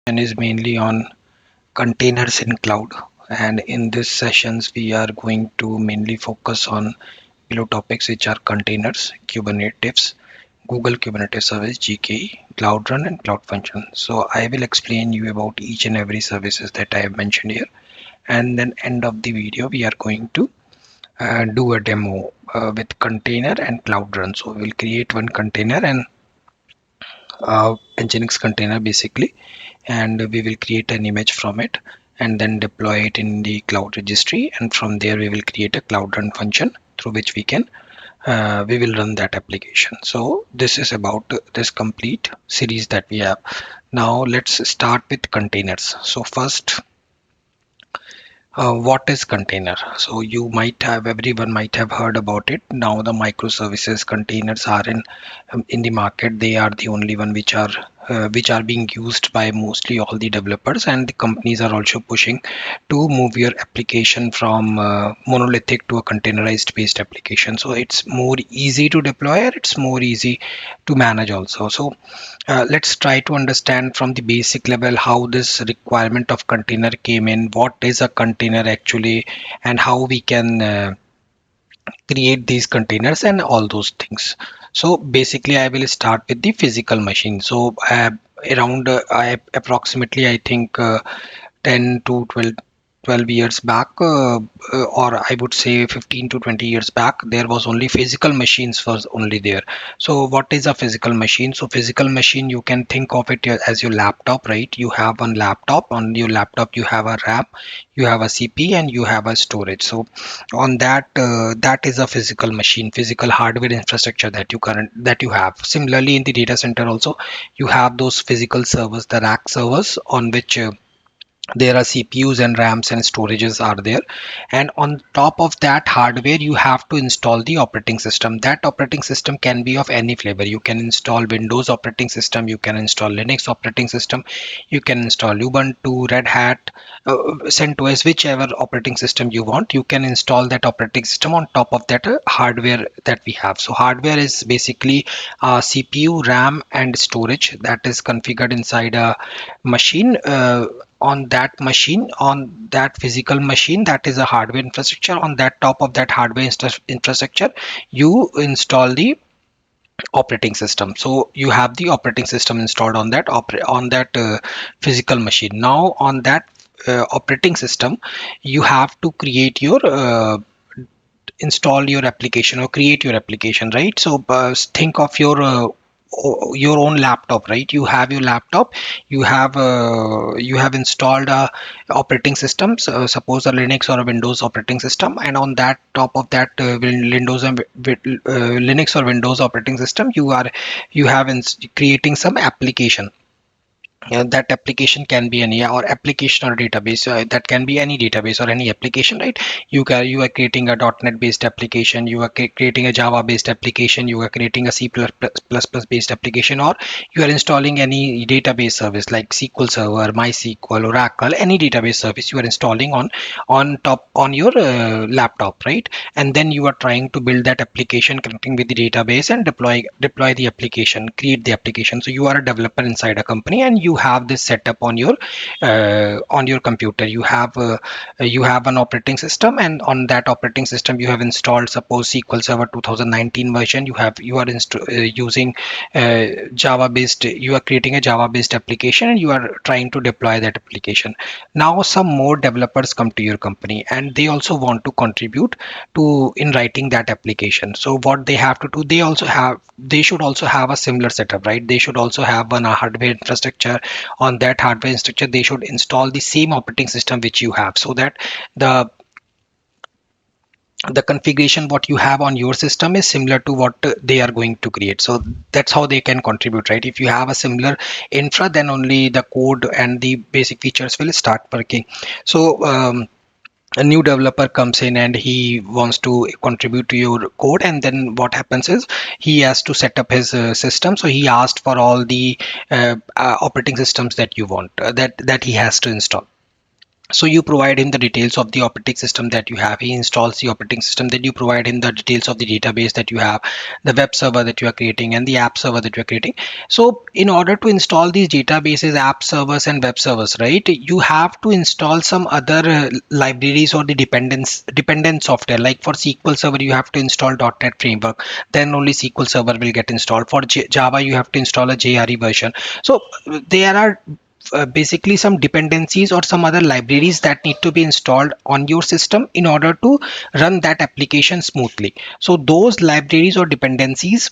and is mainly on containers in cloud. And in this sessions, we are going to mainly focus on below topics, which are containers, Kubernetes, Google Kubernetes Service, GKE, Cloud Run, and Cloud Function. So I will explain you about each and every services that I have mentioned here. And then end of the video, we are going to do a demo with container and Cloud Run. So we'll create one container and Nginx container basically, and we will create an image from it and then deploy it in the cloud registry, and from there we will create a cloud run function through which we will run that application. So this is about this complete series that we have. Now let's start with containers. So first, what is container? So everyone might have heard about it. Now the microservices containers are in the market. They are the only one which are being used by mostly all the developers, and the companies are also pushing to move your application from monolithic to a containerized based application. So it's more easy to deploy, and it's more easy to manage also. So let's try to understand from the basic level how this requirement of container came in, what is a container actually, and how we can create these containers and all those things. So basically I will start with the physical machine. So around approximately I think 10 to 12 years back, or I would say 15 to 20 years back, there was only physical machines was only there. So what is a physical machine? So physical machine, you can think of it as your laptop, right? You have one laptop. On your laptop you have a RAM, you have a CP, and you have a storage. So on that is a physical machine, physical hardware infrastructure that you have. Similarly, in the data center also, you have those physical servers, the rack servers, on which there are CPUs and RAMs and storages are there, and on top of that hardware you have to install the operating system. That operating system can be of any flavor. You can install Windows operating system, you can install Linux operating system, you can install Ubuntu, Red Hat, CentOS, whichever operating system you want. You can install that operating system on top of that hardware that we have. So hardware is basically CPU, RAM, and storage that is configured inside a machine. On that physical machine, that is a hardware infrastructure. On that top of that hardware infrastructure, you install the operating system. So you have the operating system installed on that physical machine. Now on that operating system, you have to create your install your application or create your application, right? So think of your own laptop, right? You have your laptop, you have installed a operating system, so suppose a Linux or a Windows operating system, and on that top of that Windows and Linux or Windows operating system, you have creating some application. That application can be any or application or database, that can be any database or any application, right? You are creating a .NET based application, you are creating a Java based application, you are creating a C++ based application, or you are installing any database service like SQL Server, MySQL, Oracle, any database service you are installing on your laptop, right? And then you are trying to build that application connecting with the database and deploy the application, create the application. So you are a developer inside a company, and you have this setup on your computer. You have an operating system, and on that operating system you have installed, suppose, SQL Server 2019 version. You are using Java based, you are creating a Java based application, and you are trying to deploy that application. Now some more developers come to your company, and they also want to contribute to in writing that application. So what they have to do, they should also have a similar setup, right? They should also have a hardware infrastructure. On that hardware infrastructure, they should install the same operating system which you have, so that the the configuration what you have on your system is similar to what they are going to create. So that's how they can contribute, right? If you have a similar infra, then only the code and the basic features will start working. So a new developer comes in and he wants to contribute to your code, and then what happens is he has to set up his system. So he asked for all the operating systems that you want, that he has to install. So you provide him the details of the operating system that you have. He installs the operating system. Then you provide him the details of the database that you have, the web server that you are creating, and the app server that you are creating. So in order to install these databases, app servers, and web servers, right, you have to install some other libraries or the dependent software. Like for SQL Server, you have to install .NET Framework. Then only SQL Server will get installed. For Java, you have to install a JRE version. So there are basically some dependencies or some other libraries that need to be installed on your system in order to run that application smoothly. So those libraries or dependencies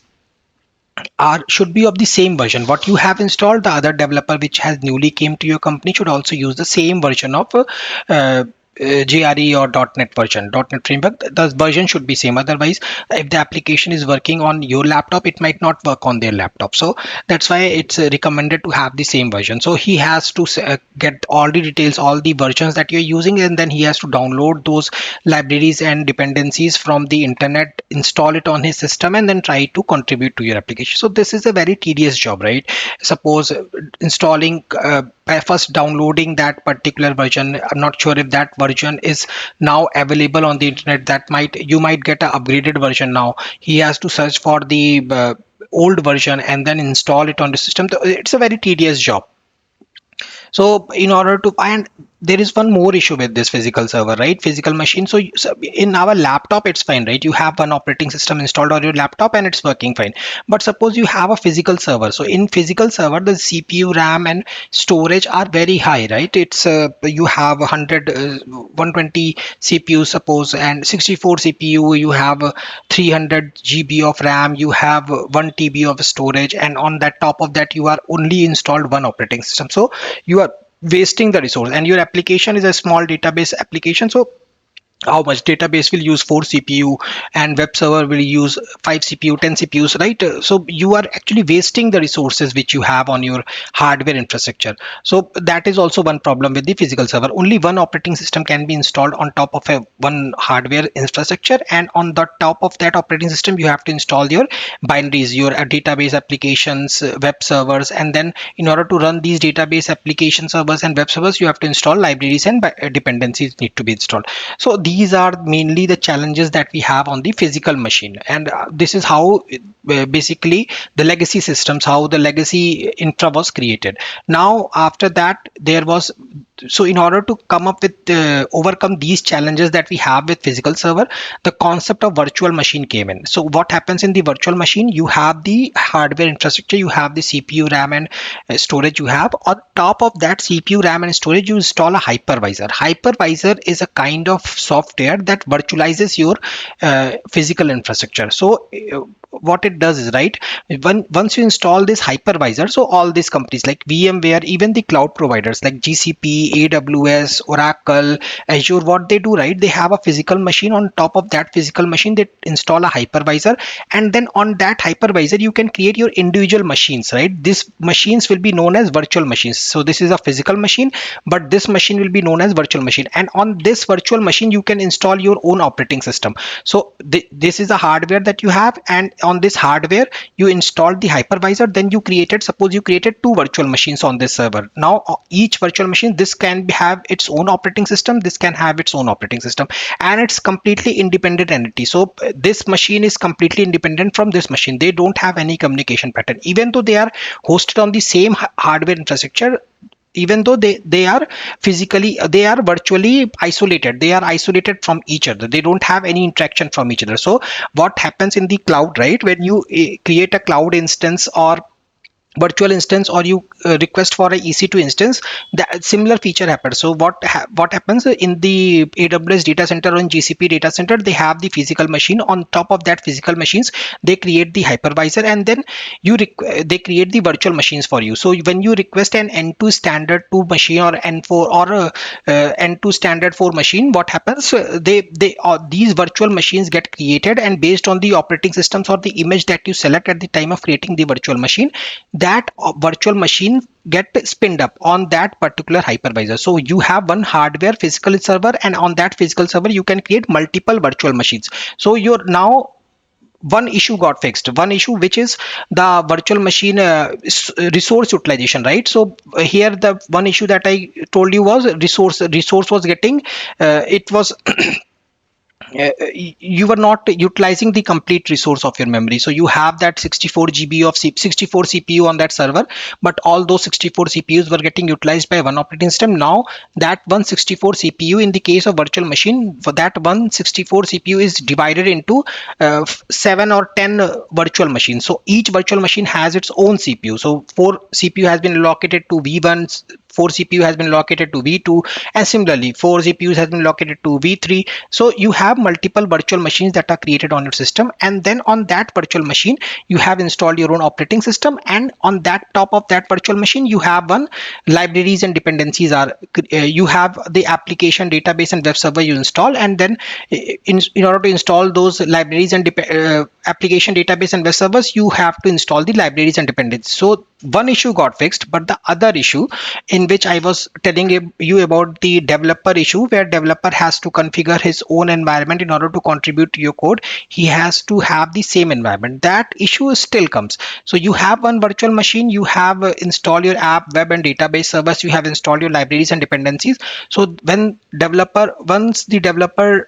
are should be of the same version. What you have installed, the other developer which has newly came to your company should also use the same version of JRE or .NET version, .NET framework. The version should be same. Otherwise, if the application is working on your laptop, it might not work on their laptop. So that's why it's recommended to have the same version. So he has to get all the details, all the versions that you're using, and then he has to download those libraries and dependencies from the internet, install it on his system, and then try to contribute to your application. So this is a very tedious job, right? Suppose installing by first downloading that particular version. I'm not sure if that version is now available on the internet. That might, you might get an upgraded version. Now he has to search for the old version and then install it on the system. So it's a very tedious job. So in order to, and there is one more issue with this physical server, right? Physical machine. So in our laptop, it's fine, right? You have one operating system installed on your laptop and it's working fine. But suppose you have a physical server. So in physical server, the CPU, RAM, and storage are very high, right? It's you have 120 CPU, suppose, and 64 CPU. You have 300 GB of RAM. You have 1 TB of storage, and on that top of that, you are only installed one operating system. So you are wasting the resource, and your application is a small database application. So how much database will use 4 CPU and web server will use 5 CPU, 10 CPUs, right? So you are actually wasting the resources which you have on your hardware infrastructure. So that is also one problem with the physical server. Only one operating system can be installed on top of a one hardware infrastructure, and on the top of that operating system you have to install your binaries, your database applications, web servers, and then in order to run these database application servers and web servers, you have to install libraries and dependencies need to be installed. So these are mainly the challenges that we have on the physical machine, and this is how basically the legacy systems, how the legacy infra was created. Now after that, there was, so in order to come up with overcome these challenges that we have with physical server, the concept of virtual machine came in. So what happens in the virtual machine, you have the hardware infrastructure, you have the CPU, RAM, and storage. You have on top of that CPU, RAM, and storage, you install a hypervisor is a kind of software that virtualizes your physical infrastructure. So what it does is, right, once you install this hypervisor, so all these companies like VMware, even the cloud providers like GCP, AWS, Oracle, Azure, what they do, right, they have a physical machine. On top of that physical machine, they install a hypervisor, and then on that hypervisor you can create your individual machines, right? These machines will be known as virtual machines. So this is a physical machine, but this machine will be known as virtual machine, and on this virtual machine you can install your own operating system. So this is the hardware that you have, and on this hardware you installed the hypervisor. Then you created, suppose you created two virtual machines on this server. Now each virtual machine, this can have its own operating system, this can have its own operating system, and it's completely independent entity. So this machine is completely independent from this machine. They don't have any communication pattern, even though they are hosted on the same hardware infrastructure. Even though they are physically, they are virtually isolated, they are isolated from each other, they don't have any interaction from each other. So what happens in the cloud, right, when you create a cloud instance or virtual instance, or you request for a EC2 instance, that similar feature happens. So what happens in the AWS data center or in GCP data center, they have the physical machine. On top of that physical machines, they create the hypervisor, and then they create the virtual machines for you. So when you request an N2 standard 2 machine or N4 or N2 standard 4 machine, what happens, these virtual machines get created, and based on the operating systems or the image that you select at the time of creating the virtual machine, that virtual machine get spinned up on that particular hypervisor. So you have one hardware physical server, and on that physical server you can create multiple virtual machines. So you're now one issue got fixed, one issue, which is the virtual machine resource utilization, right? So here the one issue that I told you was resource was getting it was you were not utilizing the complete resource of your memory. So you have that 64 GB of 64 CPU on that server, but all those 64 CPUs were getting utilized by one operating system. Now that 164 CPU, in the case of virtual machine, for that 164 CPU is divided into 7 or 10 virtual machines. So each virtual machine has its own CPU. So 4 CPU has been allocated to V1, 4 CPU has been allocated to V2, and similarly 4 CPUs has been allocated to V3. So you have multiple virtual machines that are created on your system, and then on that virtual machine you have installed your own operating system, and on that top of that virtual machine you have one libraries and dependencies are you have the application database and web server you install, and then in order to install those libraries and application database and web servers, you have to install the libraries and dependencies. So one issue got fixed, but the other issue, in which I was telling you about the developer issue, where developer has to configure his own environment in order to contribute to your code, he has to have the same environment. That issue still comes. So you have one virtual machine, you have installed your app, web and database servers, you have installed your libraries and dependencies. So once the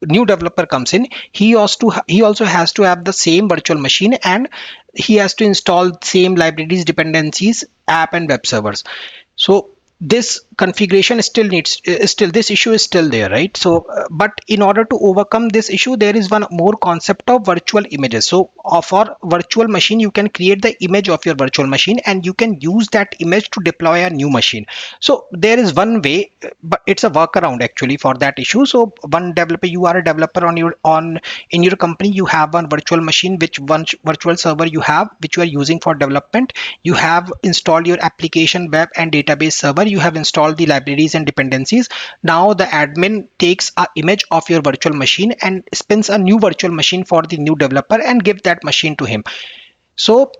new developer comes in, he also has to have the same virtual machine, and he has to install same libraries, dependencies, app and web servers. So this configuration still needs still this issue is still there, right? So but in order to overcome this issue, there is one more concept of virtual images. So for virtual machine, you can create the image of your virtual machine, and you can use that image to deploy a new machine. So there is one way, but it's a workaround actually for that issue. So one developer, you are a developer on in your company, you have one virtual machine, which one virtual server you have, which you are using for development. You have installed your application, web and database server, you have installed the libraries and dependencies. Now the admin takes an image of your virtual machine and spins a new virtual machine for the new developer and give that machine to him. So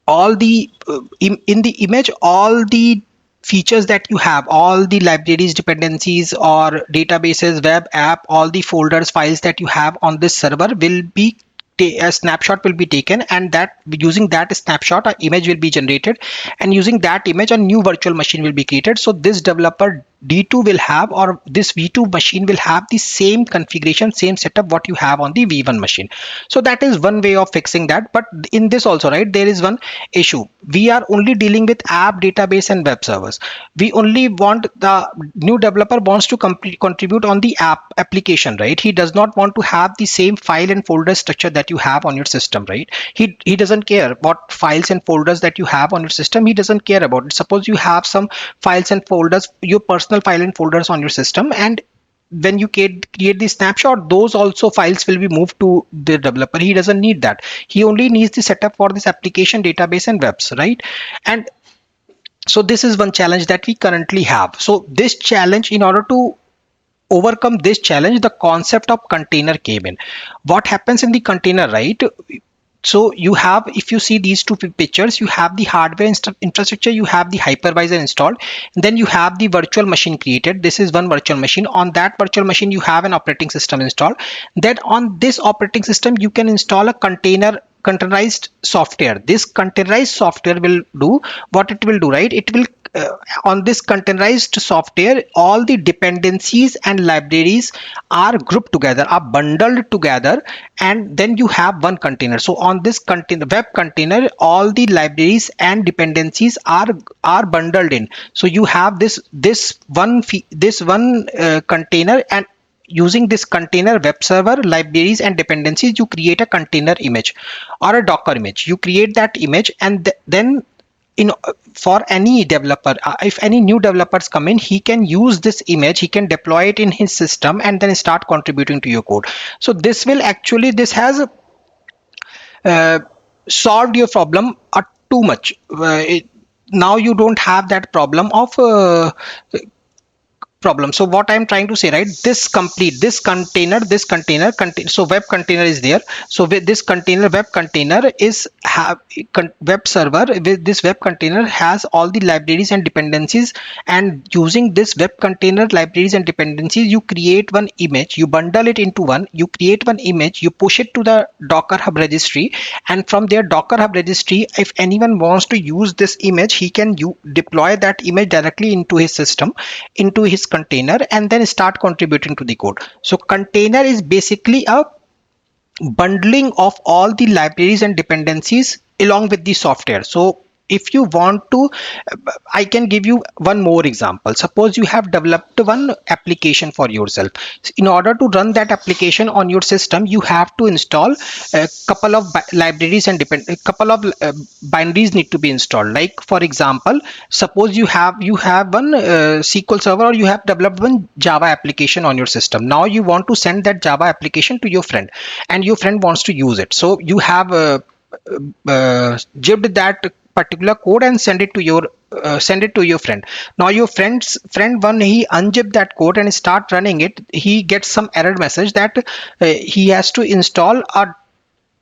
all the in the image, all the features that you have, all the libraries, dependencies or databases, web app, all the folders, files that you have on this server will be a snapshot will be taken, and that using that snapshot an image will be generated, and using that image a new virtual machine will be created. So this developer D2 will have, or this V2 machine will have the same configuration, same setup what you have on the V1 machine. So that is one way of fixing that. But in this also, right, there is one issue. We are only dealing with app, database and web servers. We only want the new developer wants to contribute on the application, right? He does not want to have the same file and folder structure that you have on your system, right? He doesn't care what files and folders that you have on your system. He doesn't care about it. Suppose you have some files and folders, your personal file and folders on your system, and when you create the snapshot, those also files will be moved to the developer. He doesn't need that. He only needs the setup for this application, database and webs, right? And so this is one challenge that we currently have. So this challenge, in order to overcome this challenge, the concept of container came in. What happens in the container, right? So you have, if you see these two pictures, you have the hardware infrastructure, you have the hypervisor installed, then you have the virtual machine created. This is one virtual machine. On that virtual machine, you have an operating system installed. Then on this operating system, you can install a containerized software. This containerized software will do what it will do, right? It will on this containerized software, all the dependencies and libraries are grouped together, are bundled together, and then you have one container. So on this container, web container, all the libraries and dependencies are bundled in. So you have this one container, and using this container, web server, libraries and dependencies, you create a container image or a Docker image. You create that image, and then for any developer, if any new developers come in, he can use this image, he can deploy it in his system and then start contributing to your code. So this has uh, solved your problem too much. Now you don't have that problem of problem. So what I'm trying to say, right, this complete this container so web container is there. So with this container, web container is web server with this web container has all the libraries and dependencies, and using this web container libraries and dependencies, you create one image, you bundle it into one, you create one image, you push it to the Docker Hub registry, and from their Docker Hub registry, if anyone wants to use this image, he can deploy that image directly into his system, into his container, and then start contributing to the code. So container is basically a bundling of all the libraries and dependencies along with the software. So if you want to, I can give you one more example. Suppose you have developed one application for yourself. In order to run that application on your system, you have to install a couple of libraries and a couple of binaries need to be installed. Like for example, suppose you have one SQL server, or you have developed one Java application on your system. Now you want to send that Java application to your friend, and your friend wants to use it. So you have jibbed that particular code and send it to your friend. Now your friend, when he unzip that code and start running it, he gets some error message that he has to install a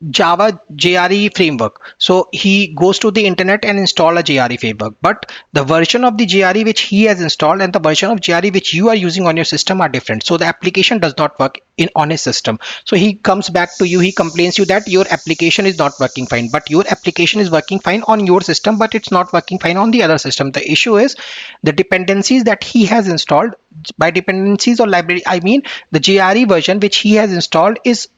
Java JRE framework. So he goes to the internet and install a JRE framework. But the version of the JRE which he has installed and the version of JRE which you are using on your system are different. So the application does not work on his system. So he comes back to you, he complains you that your application is not working fine, but your application is working fine on your system, but it's not working fine on the other system. The issue is the dependencies that he has installed. By dependencies or library, I mean the JRE version which he has installed is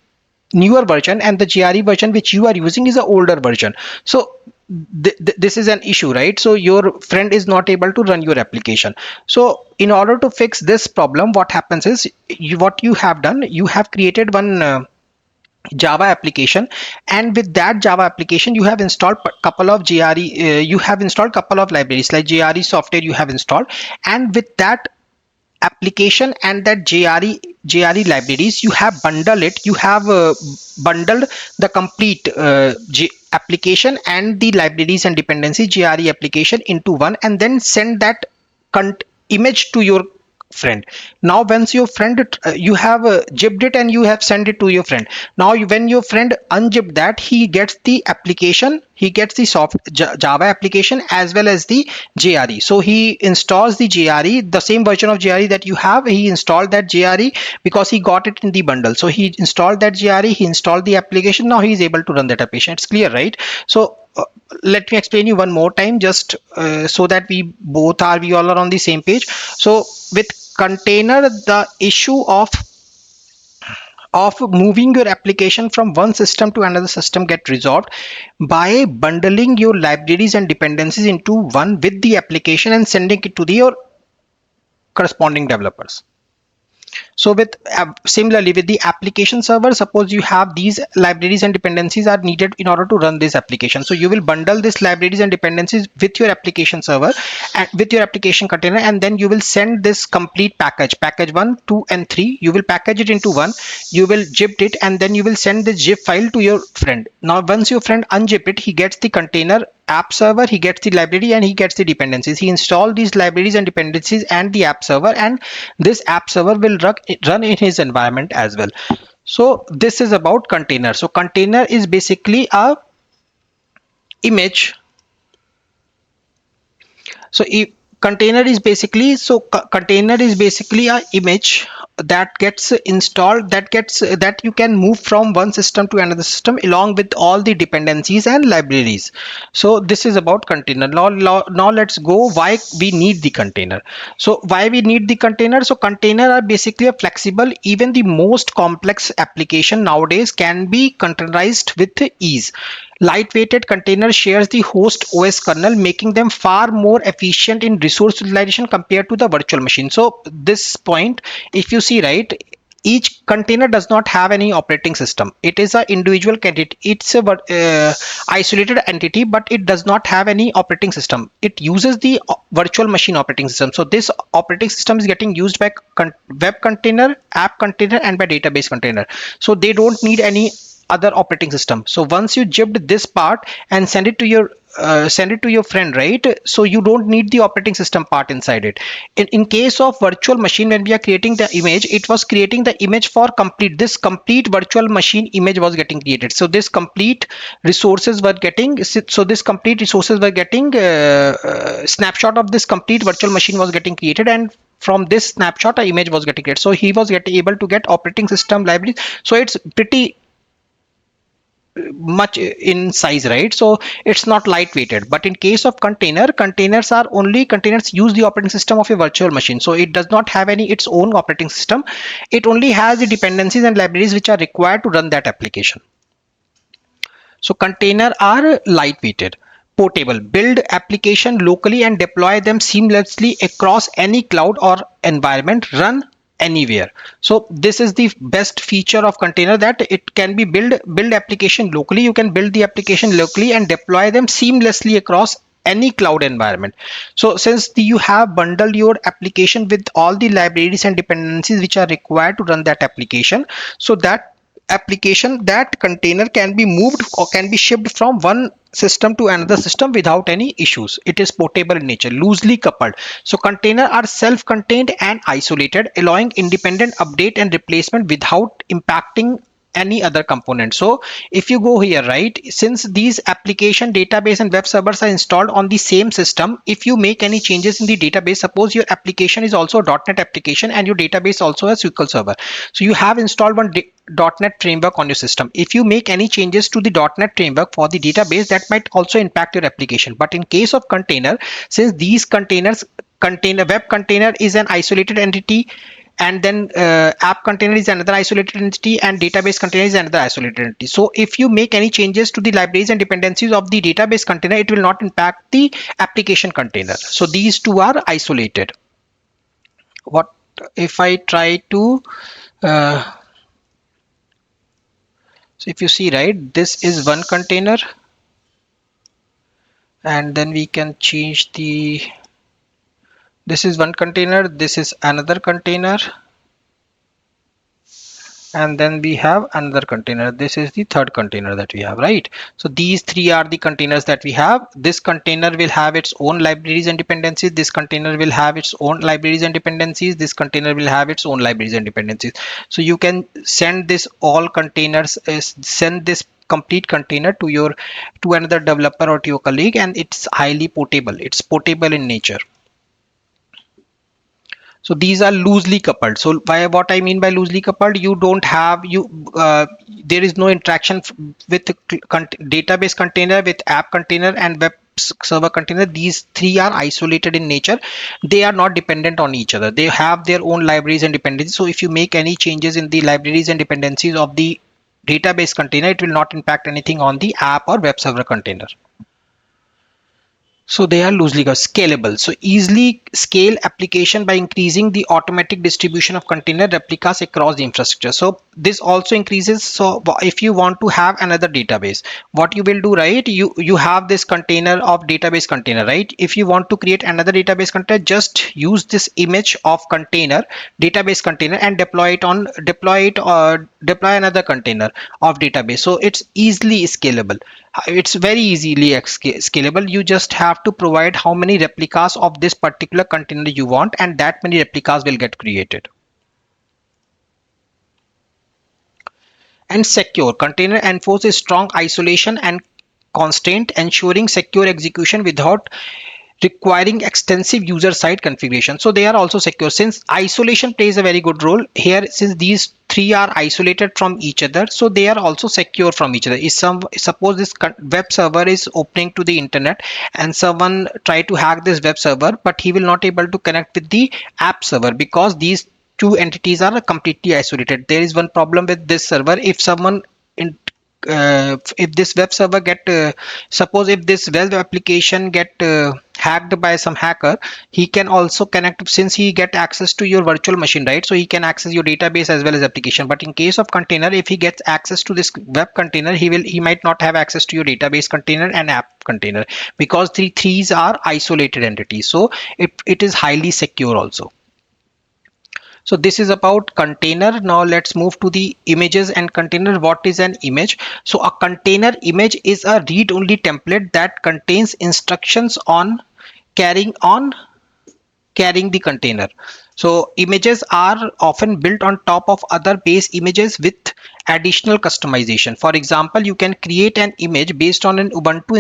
newer version, and the GRE version which you are using is an older version. So this is an issue, right? So your friend is not able to run your application. So in order to fix this problem, what happens is, what you have done, you have created one Java application, and with that Java application you have installed couple of GRE, you have installed couple of libraries like GRE software you have installed, and with that application and that JRE libraries, you have bundled it, you have bundled the complete application and the libraries and dependency JRE application into one, and then send that image to your friend. Now once your friend, you have zipped it and you have sent it to your friend. Now when your friend unzipped that, he gets the application, he gets the Java application as well as the JRE. So he installs the JRE, the same version of JRE that you have. He installed that JRE because he got it in the bundle. So he installed that JRE, he installed the application. Now he is able to run that application. It's clear, right? So let me explain you one more time, just so that we all are on the same page. So with container, the issue of moving your application from one system to another system get resolved by bundling your libraries and dependencies into one with the application and sending it to your corresponding developers. So with similarly with the application server, suppose you have these libraries and dependencies are needed in order to run this application. So you will bundle these libraries and dependencies with your application server and with your application container, and then you will send this complete package 1, 2 and 3. You will package it into one, you will zip it, and then you will send the zip file to your friend. Now once your friend unzip it, he gets the container app server, he gets the library, and he gets the dependencies. He installed these libraries and dependencies and the app server, and this app server will run in his environment as well. So this is about container. So container is basically a image. So if container is basically a image that gets installed, that you can move from one system to another system along with all the dependencies and libraries. So this is about container. Now let's go why we need the container. So why we need the container? So container are basically a flexible, even the most complex application nowadays can be containerized with ease. Lightweighted container shares the host OS kernel, making them far more efficient in resource utilization compared to the virtual machine. So this point, if you see, right, each container does not have any operating system. It is an individual candidate. It's a isolated entity, but it does not have any operating system. It uses the virtual machine operating system. So this operating system is getting used by web container, app container, and by database container. So they don't need any other operating system. So once you zipped this part and send it to your send it to your friend, right? So you don't need the operating system part inside it. In case of virtual machine, when we are creating the image, it was creating the image for complete, this complete virtual machine image was getting created. So this complete resources were getting, snapshot of this complete virtual machine was getting created, and from this snapshot a image was getting created. So he was able to get operating system libraries. So it's pretty much in size, right? So it's not lightweighted. But in case of containers use the operating system of a virtual machine, so it does not have any its own operating system. It only has the dependencies and libraries which are required to run that application. So container are lightweighted, portable, build application locally and deploy them seamlessly across any cloud or environment, run anywhere. So this is the best feature of container, that it can be build application locally. You can build the application locally and deploy them seamlessly across any cloud environment. So since you have bundled your application with all the libraries and dependencies which are required to run that application, so that container can be moved or can be shipped from one system to another system without any issues. It is portable in nature, loosely coupled. So containers are self-contained and isolated, allowing independent update and replacement without impacting any other component. So if you go here, right, since these application, database and web servers are installed on the same system, if you make any changes in the database, suppose your application is also a .NET application and your database also a SQL server, so you have installed one .NET framework on your system. If you make any changes to the .NET framework for the database, that might also impact your application. But in case of container, since these web container is an isolated entity, and then app container is another isolated entity, and database container is another isolated entity. So if you make any changes to the libraries and dependencies of the database container, it will not impact the application container. So these two are isolated. What if I try to so if you see, right, this is one container, and then we can change the, this is one container, this is another container, and then we have another container, this is the third container that we have, right? So these three are the containers that we have. This container will have its own libraries and dependencies, this container will have its own libraries and dependencies, this container will have its own libraries and dependencies. So you can send this all containers, send this complete container to another developer or to your colleague, and it's highly portable, it's portable in nature. So these are loosely coupled. So by what I mean by loosely coupled, you don't have there is no interaction with database container, with app container and web server container. These three are isolated in nature. They are not dependent on each other. They have their own libraries and dependencies. So if you make any changes in the libraries and dependencies of the database container, it will not impact anything on the app or web server container. So they are loosely scalable. So easily scale application by increasing the automatic distribution of container replicas across the infrastructure. So this also increases. So if you want to have another database, what you will do, right? You have this container of database container, right? If you want to create another database container, just use this image of container, database container, and deploy another container of database. So it's easily scalable. It's very easily scalable. You just have to provide how many replicas of this particular container you want, and that many replicas will get created. And secure container enforces strong isolation and constraint, ensuring secure execution without requiring extensive user side configuration. So they are also secure, since isolation plays a very good role here. Since these three are isolated from each other, so they are also secure from each other. Suppose this web server is opening to the internet and someone try to hack this web server, but he will not able to connect with the app server because these two entities are completely isolated. There is one problem with this server. If someone if this web server suppose if this web application get hacked by some hacker, he can also connect, since he get access to your virtual machine, right? So he can access your database as well as application. But in case of container, if he gets access to this web container, he might not have access to your database container and app container, because threes are isolated entities. So it is highly secure also. So this is about container. Now let's move to the images and container. What is an image? So a container image is a read-only template that contains instructions on carrying carrying the container. So images are often built on top of other base images with additional customization. For example, you can create an image based on an Ubuntu,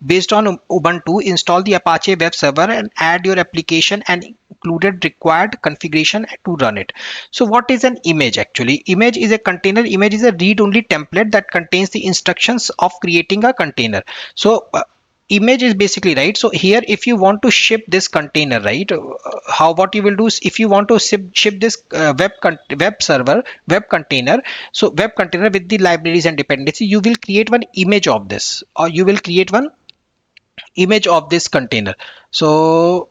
based on Ubuntu, install the Apache web server and add your application and included required configuration to run it. So what is an image actually? Image is a container. Image is a read-only template that contains the instructions of creating a container. So image is basically, right, so here if you want to ship this container, right, how what you will do is, if you want to ship this web server web container, so web container with the libraries and dependency, you will create one image of this, or you will create one image of this container. So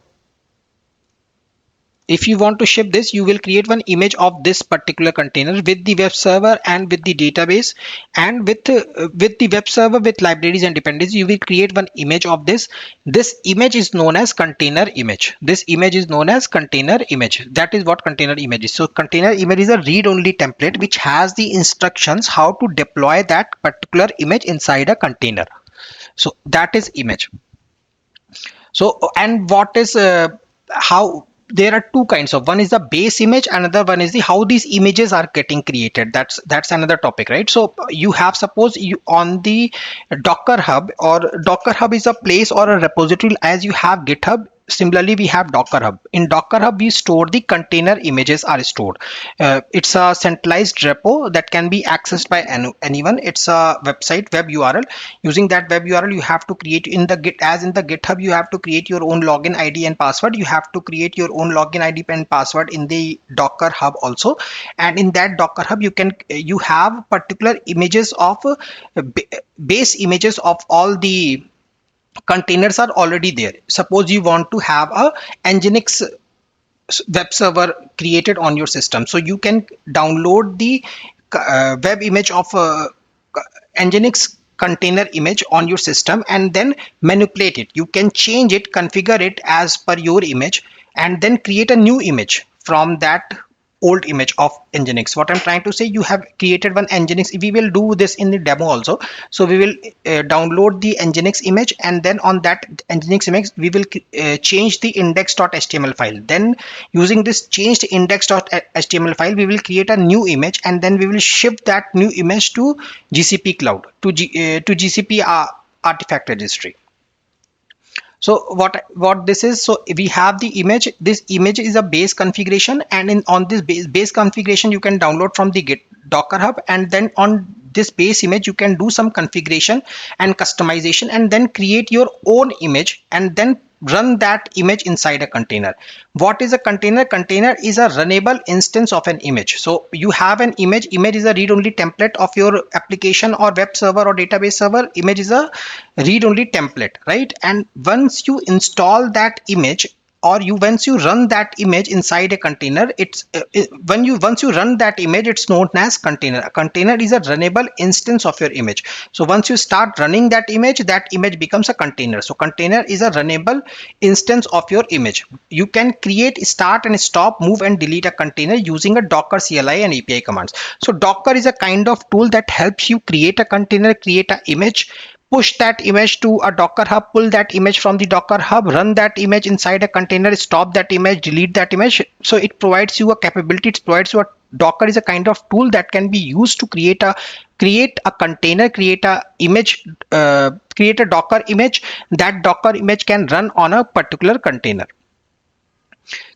if you want to ship this, you will create one image of this particular container with the web server and with the database, and with the web server with libraries and dependencies, you will create one image of this. This image is known as container image. This image is known as container image. That is what container image is. So container image is a read-only template which has the instructions how to deploy that particular image inside a container. So that is image. So, and what is how there are two kinds of, one is the base image, another one is the how these images are getting created. That's another topic, right? So you have, suppose you on the Docker Hub, or Docker Hub is a place or a repository as you have GitHub. Similarly, we have Docker Hub. In Docker Hub, we store the container images are stored. It's a centralized repo that can be accessed by anyone. It's a website web URL. Using that web URL, you have to create in the Git, as in the GitHub, you have to create your own login ID and password. You have to create your own login ID and password in the Docker Hub also. And in that Docker Hub, you have particular images of base images of all the containers are already there. Suppose you want to have a Nginx web server created on your system, so you can download the web image of Nginx container image on your system and then manipulate it. You can change it, configure it as per your image, and then create a new image from that old image of Nginx. What I'm trying to say, you have created one Nginx. We will do this in the demo also. So we will download the Nginx image, and then on that Nginx image we will change the index.html file. Then using this changed index.html file, we will create a new image, and then we will ship that new image to GCP cloud, to GCP artifact registry. So what this is, so we have the image. This image is a base configuration, and on this base configuration you can download from the Docker Hub, and then on this base image you can do some configuration and customization, and then create your own image, and then run that image inside a container. What is a container? Container is a runnable instance of an image. So you have an image. Image is a read-only template of your application or web server or database server. Image is a read-only template, right? And once you install that image, or once you run that image inside a container, it's once you run that image, it's known as container. A container is a runnable instance of your image. So once you start running that image becomes a container. So container is a runnable instance of your image. You can create, start and stop, move and delete a container using a Docker CLI and API commands. So Docker is a kind of tool that helps you create a container, create an image, push that image to a Docker Hub, pull that image from the Docker Hub, run that image inside a container, stop that image, delete that image. So it provides you a capability. It provides you a Docker is a kind of tool that can be used to create a container, create a image, create a Docker image. That Docker image can run on a particular container.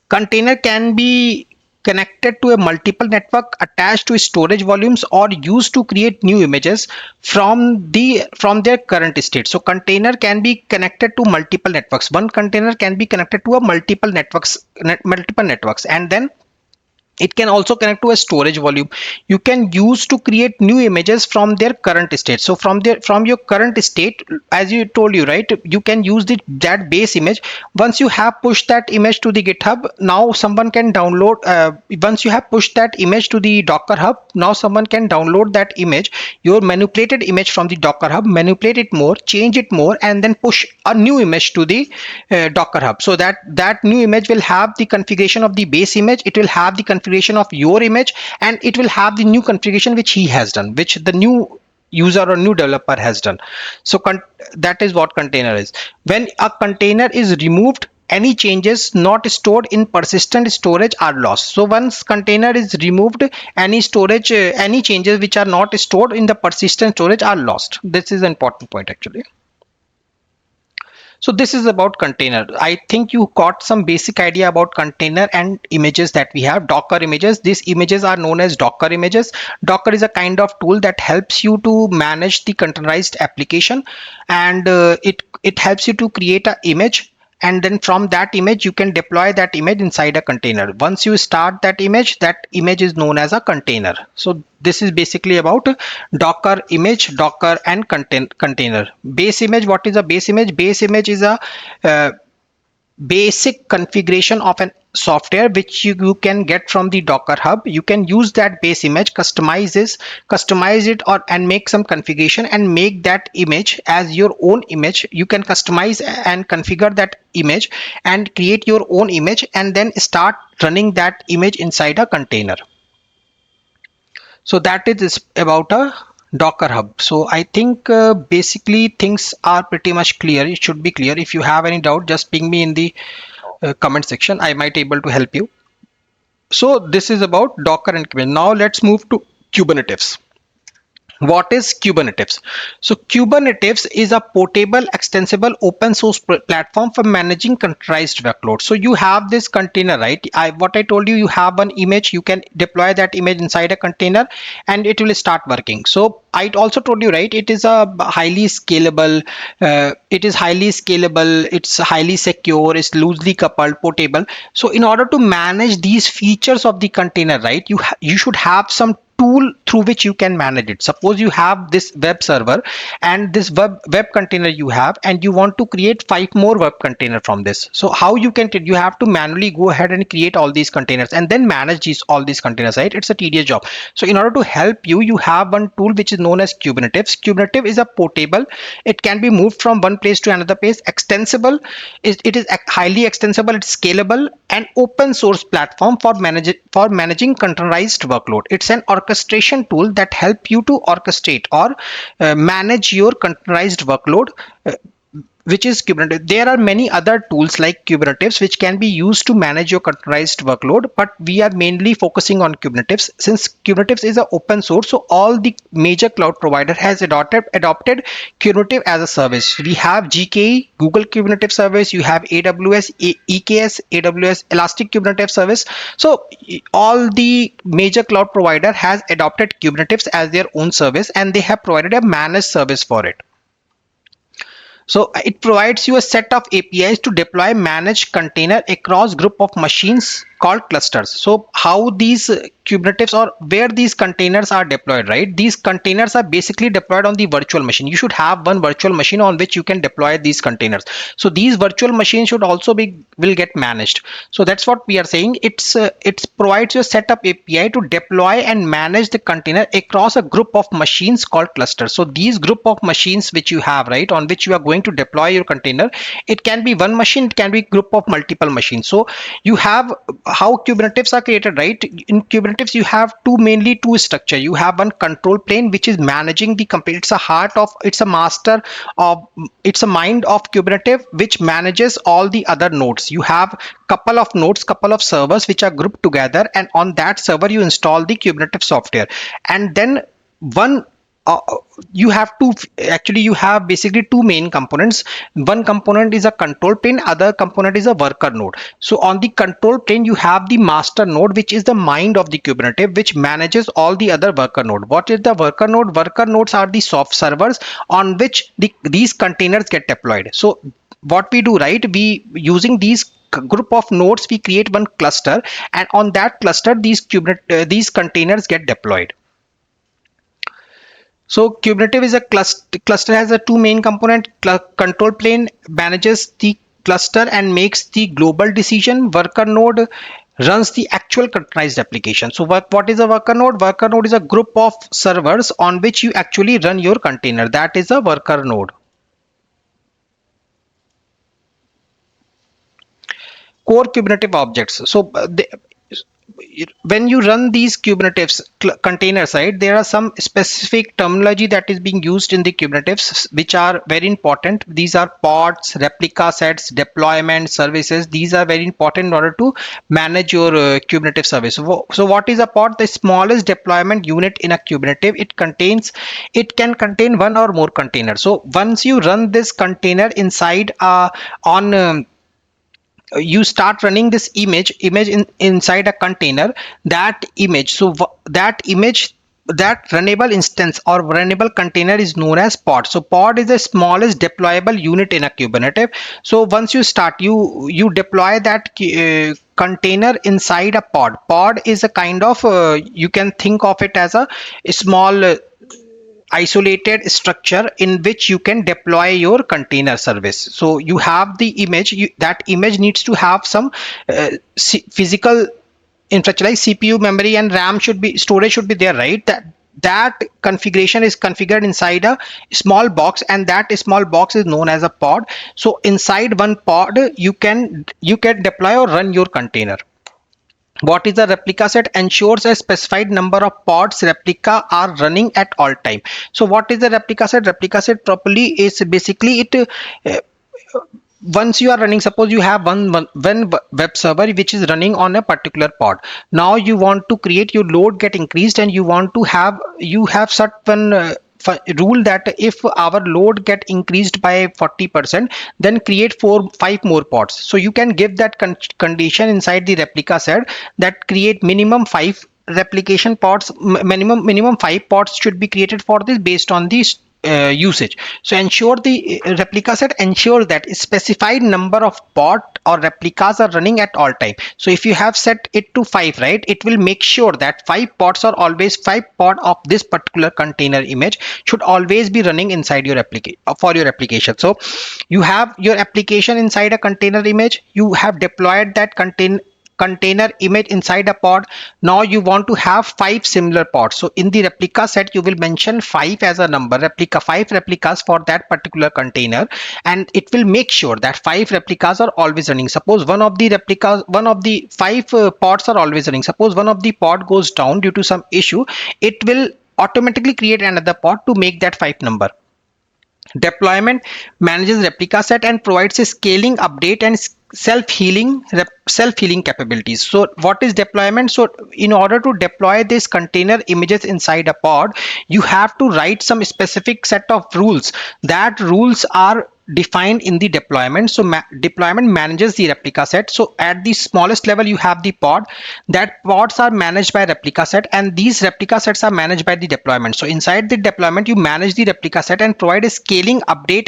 Container can be connected to a multiple network, attached to storage volumes, or used to create new images from their current state. So container can be connected to multiple networks. One container can be connected to a multiple networks, and then It can also connect to a storage volume. You can use to create new images from their current state. So from your current state, as you told you, right, you can use that base image. Once you have pushed that image to the GitHub, now someone can download, once you have pushed that image to the Docker Hub, now someone can download that image, your manipulated image from the Docker Hub, manipulate it more, change it more, and then push a new image to the Docker Hub. So that new image will have the configuration of the base image, it will have the configuration of your image, and it will have the new configuration which he has done, which the new user or new developer has done. So that is what container is. When a container is removed, any changes not stored in persistent storage are lost. So once container is removed, any storage, any changes which are not stored in the persistent storage are lost. This is an important point actually. So this is about container. I think you got some basic idea about container and images that we have. Docker images. These images are known as Docker images. Docker is a kind of tool that helps you to manage the containerized application, and it helps you to create an image, and then from that image you can deploy that image inside a container. Once you start that image is known as a container. So this is basically about Docker image, Docker and container. Base image. What is a base image? Base image is a uh, basic configuration of an software which you can get from the Docker Hub. You can use that base image, customize it, or and make some configuration and make that image as your own image. You can customize and configure that image and create your own image, and then start running that image inside a container. So that is about a Docker Hub. So I think basically things are pretty much clear. It should be clear. If you have any doubt, just ping me in the comment section. I might able to help you. So this is about Docker and Kubernetes. Now let's move to Kubernetes. What is Kubernetes? So Kubernetes is a portable, extensible, open source platform for managing containerized workloads. So you have this container, right? What I told you, you have one image, you can deploy that image inside a container and it will start working. So I also told you, right, it is a highly scalable, it's highly secure, it's loosely coupled, portable. So in order to manage these features of the container, right, you should have some tool through which you can manage it. Suppose you have this web server and this web container you have, and you want to create 5 more web container from this. So how you can, you have to manually go ahead and create all these containers and then manage all these containers, right? It's a tedious job. So in order to help you, you have one tool which is known as Kubernetes. Kubernetes is a portable, it can be moved from one place to another place, extensible, it is highly extensible, it's scalable, and open source platform for managing containerized workload. It's an orchestration tool that help you to orchestrate or manage your containerized workload, which is Kubernetes. There are many other tools like Kubernetes which can be used to manage your containerized workload, but we are mainly focusing on Kubernetes. Since Kubernetes is an open source, so all the major cloud provider has adopted Kubernetes as a service. We have GKE, Google Kubernetes service, you have AWS, EKS, AWS Elastic Kubernetes service. So all the major cloud provider has adopted Kubernetes as their own service, and they have provided a managed service for it. So it provides you a set of APIs to deploy managed container across group of machines called clusters. So how these Kubernetes, or where these containers are deployed, right? These containers are basically deployed on the virtual machine. You should have one virtual machine on which you can deploy these containers. So these virtual machines should also will get managed. So that's what we are saying. It provides you a setup API to deploy and manage the container across a group of machines called clusters. So these group of machines which you have, right, on which you are going to deploy your container, it can be one machine, it can be group of multiple machines. So you have how Kubernetes are created, right? In Kubernetes you have mainly two structure. You have one control plane which is managing the complete, it's a master of, it's a mind of Kubernetes which manages all the other nodes. You have couple of nodes, couple of servers which are grouped together, and on that server you install the Kubernetes software. And then one you have you have basically two main components. One component is a control plane, other component is a worker node. So on the control plane you have the master node which is the mind of the Kubernetes, which manages all the other worker node. What is the worker node? Worker nodes are the soft servers on which these containers get deployed. So what we do, right, we using these group of nodes, we create one cluster, and on that cluster these containers get deployed. So Kubernetes is a cluster has a two main component. Control plane manages the cluster and makes the global decision. Worker node runs the actual containerized application. So what is a worker node? Worker node is a group of servers on which you actually run your container. That is a worker node. Core Kubernetes objects. So when you run these Kubernetes containers, right, there are some specific terminology that is being used in the Kubernetes, which are very important. These are pods, replica sets, deployment services. These are very important in order to manage your Kubernetes service. So what is a pod? The smallest deployment unit in a Kubernetes. It can contain one or more containers. So once you run this container inside on you start running this image inside a container, that image, that runnable instance or runnable container is known as pod. So pod is the smallest deployable unit in a Kubernetes. So once you start, you deploy that container inside a pod. Pod is a kind of you can think of it as a small isolated structure in which you can deploy your container service. So you have the image, that image needs to have some physical infrastructure like CPU, memory, and RAM storage should be there, right? That configuration is configured inside a small box, and that small box is known as a pod. So inside one pod you can deploy or run your container. What is a replica set? Ensures a specified number of pods replica are running at all time. So what is the replica set? Replica set properly is basically it once you are running, suppose you have one web server which is running on a particular pod. Now you want to create, your load get increased, and you have certain rule that if our load get increased by 40%, then create 5 more pods. So you can give that condition inside the replica set that create minimum 5 replication pods. Minimum 5 pods should be created for this based on this usage. So ensure the replica set ensures that a specified number of pod or replicas are running at all time. So if you have set it to 5, right, it will make sure that 5 pod of this particular container image should always be running inside your application for your application. So you have your application inside a container image, you have deployed that container image inside a pod. Now you want to have 5 similar pods. So in the replica set you will mention 5 as a number, 5 replicas for that particular container, and it will make sure that 5 replicas are always running. Suppose one of the 5 pods are always running. Suppose one of the pod goes down due to some issue, it will automatically create another pod to make that 5 number. Deployment manages replica set and provides a scaling, update, and self-healing capabilities. So what is deployment? So in order to deploy this container images inside a pod, you have to write some specific set of rules. That rules are defined in the deployment. So deployment manages the replica set. So at the smallest level you have the pod, that pods are managed by replica set, and these replica sets are managed by the deployment. So inside the deployment you manage the replica set and provide a scaling, updates,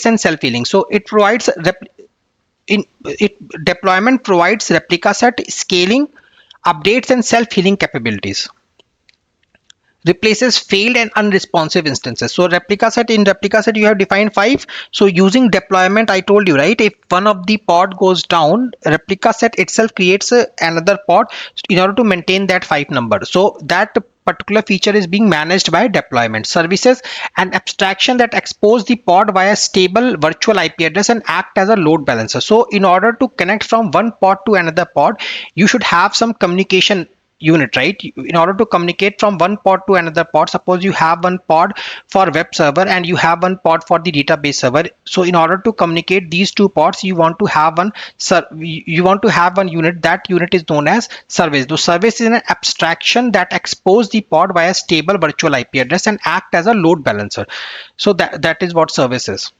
and self-healing. So it provides deployment provides replica set, scaling, updates, and self-healing capabilities. Replaces failed and unresponsive instances. So in replica set you have defined 5. So using deployment, I told you, right, if one of the pod goes down, replica set itself creates another pod in order to maintain that 5 number. So that particular feature is being managed by deployment. Services an abstraction that expose the pod via stable virtual IP address and act as a load balancer. So in order to connect from one pod to another pod, you should have some communication unit, right? In order to communicate from one pod to another pod, suppose you have one pod for web server and you have one pod for the database server. So in order to communicate these two pods, you want to have one unit. That unit is known as service. The service is an abstraction that expose the pod via stable virtual IP address and act as a load balancer. So that is what service is.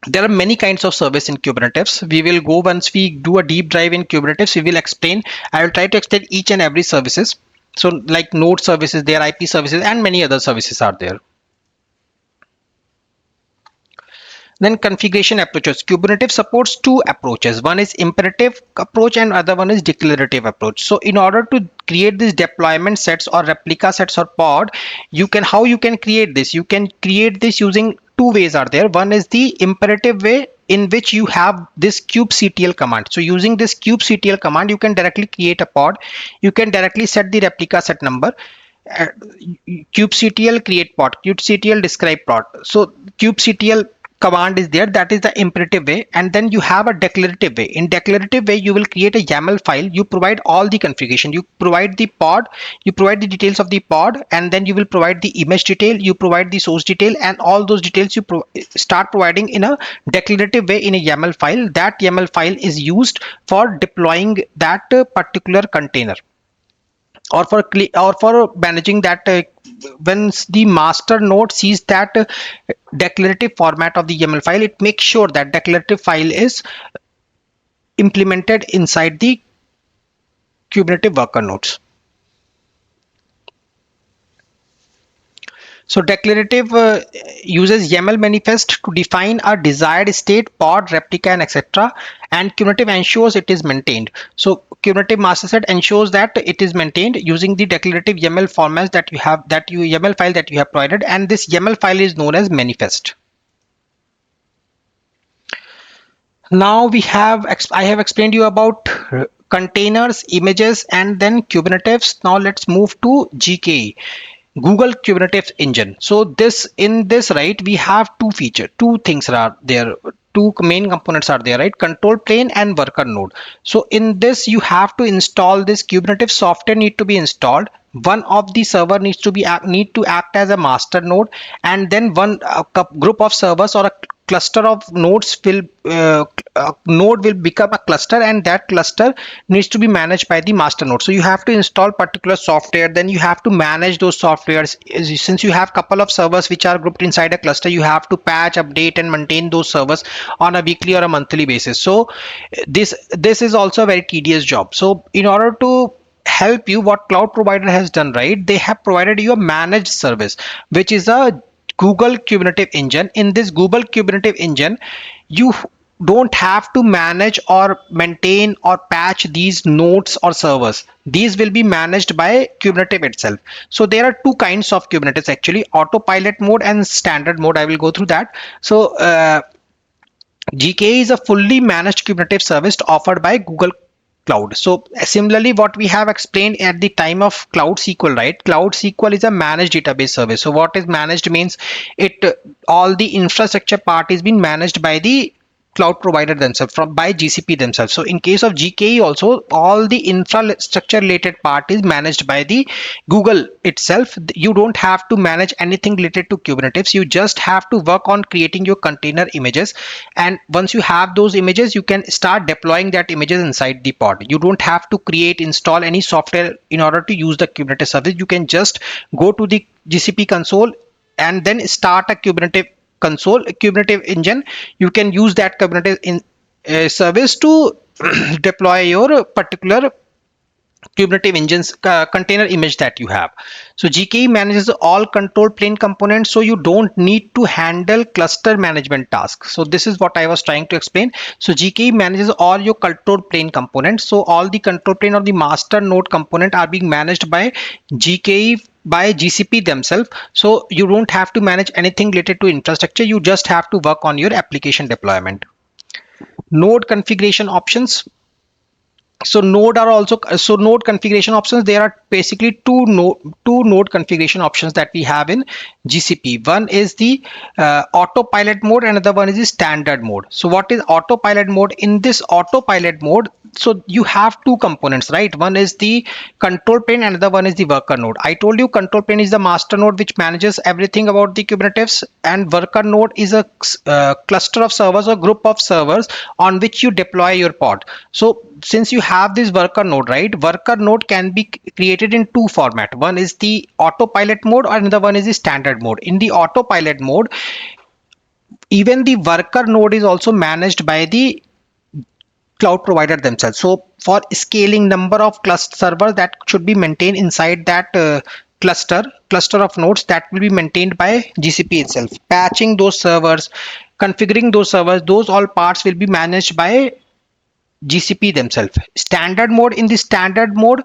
There are many kinds of service in Kubernetes. We will go, once we do a deep dive in Kubernetes, we will explain. I will try to explain each and every services. So like node services, there IP services, and many other services are there. Then configuration approaches. Kubernetes supports two approaches. One is imperative approach and other one is declarative approach. So in order to create these deployment sets or replica sets or pod, how you can create this? You can create this using two ways are there. One is the imperative way, in which you have this kubectl command. So using this kubectl command, you can directly create a pod. You can directly set the replica set number. uh, kubectl create pod, kubectl describe pod. So kubectl command is there, that is the imperative way. And then you have a declarative way. In declarative way, you will create a YAML file. You provide all the configuration, you provide the pod, you provide the details of the pod, and then you will provide the image detail, you provide the source detail, and all those details you start providing in a declarative way in a YAML file. That YAML file is used for deploying that particular container, or for managing that. When the master node sees that declarative format of the YAML file, it makes sure that declarative file is implemented inside the Kubernetes worker nodes. So declarative uses YAML manifest to define a desired state, pod, replica, and etc. And Kubernetes ensures it is maintained. So Kubernetes master set ensures that it is maintained using the declarative YAML formats that you have, YAML file that you have provided, and this YAML file is known as manifest. Now I have explained you about containers, images, and then Kubernetes. Now let's move to GKE. Google Kubernetes engine. So in this, right, we have two things are there. Two main components are there, right? Control plane and worker node. So in this, you have to install this Kubernetes software need to be installed. One of the server needs to need to act as a master node, and then one group of servers or a cluster of nodes will node will become a cluster, and that cluster needs to be managed by the master node. So you have to install particular software, then you have to manage those softwares. Since you have couple of servers which are grouped inside a cluster, you have to patch, update, and maintain those servers on a weekly or a monthly basis. So this is also a very tedious job. So in order to help you, what cloud provider has done, right, they have provided you a managed service, which is a Google Kubernetes engine. In this Google Kubernetes engine, you don't have to manage or maintain or patch these nodes or servers. These will be managed by Kubernetes itself. So there are two kinds of Kubernetes actually: autopilot mode and standard mode. I will go through that. So GKE is a fully managed Kubernetes service offered by Google Cloud. So similarly, what we have explained at the time of Cloud SQL, right? Cloud SQL is a managed database service. So what is managed means it all the infrastructure part is being managed by the cloud provider themselves, by GCP themselves. So in case of GKE also, all the infrastructure related part is managed by the Google itself. You don't have to manage anything related to Kubernetes. You just have to work on creating your container images, and once you have those images, you can start deploying that images inside the pod. You don't have to install any software in order to use the Kubernetes service. You can just go to the GCP console and then start a Kubernetes engine. You can use that Kubernetes service to deploy your particular Kubernetes engines container image that you have. So GKE manages all control plane components, so you don't need to handle cluster management tasks. So this is what I was trying to explain. So GKE manages all your control plane components. So all the control plane or the master node component are being managed by GKE, by GCP themselves. So you don't have to manage anything related to infrastructure. You just have to work on your application deployment. Node configuration options. So node configuration options, there are basically two node configuration options that we have in GCP. One is the autopilot mode, and another one is the standard mode. So what is autopilot mode? In this autopilot mode, so you have two components, right? One is the control plane, and another one is the worker node. I told you control plane is the master node which manages everything about the Kubernetes, and worker node is a cluster of servers or group of servers on which you deploy your pod. So since you have this worker node, right, worker node can be created in two format. One is the autopilot mode, and another one is the standard mode. In the autopilot mode, even the worker node is also managed by the cloud provider themselves. So for scaling number of cluster servers that should be maintained inside that cluster of nodes, that will be maintained by GCP itself. Patching those servers, configuring those servers, those all parts will be managed by GCP themselves. Standard mode, in the standard mode,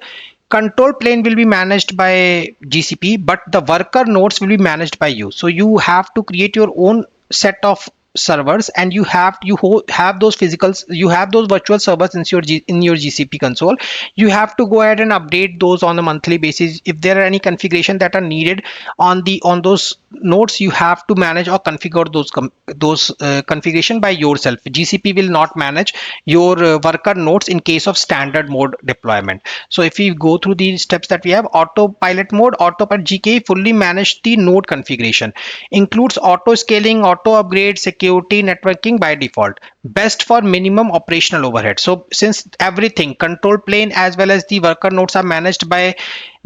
control plane will be managed by GCP, but the worker nodes will be managed by you. So you have to create your own set of servers, and have those physicals, you have those virtual servers in your GCP console. You have to go ahead and update those on a monthly basis. If there are any configuration that are needed on those nodes, you have to manage or configure those configuration by yourself. GCP will not manage your worker nodes in case of standard mode deployment. So if we go through the steps that we have, autopilot mode, autopilot GKE fully manage the node configuration, includes auto scaling, auto upgrade, security, networking by default, best for minimum operational overhead. So since everything, control plane as well as the worker nodes are managed by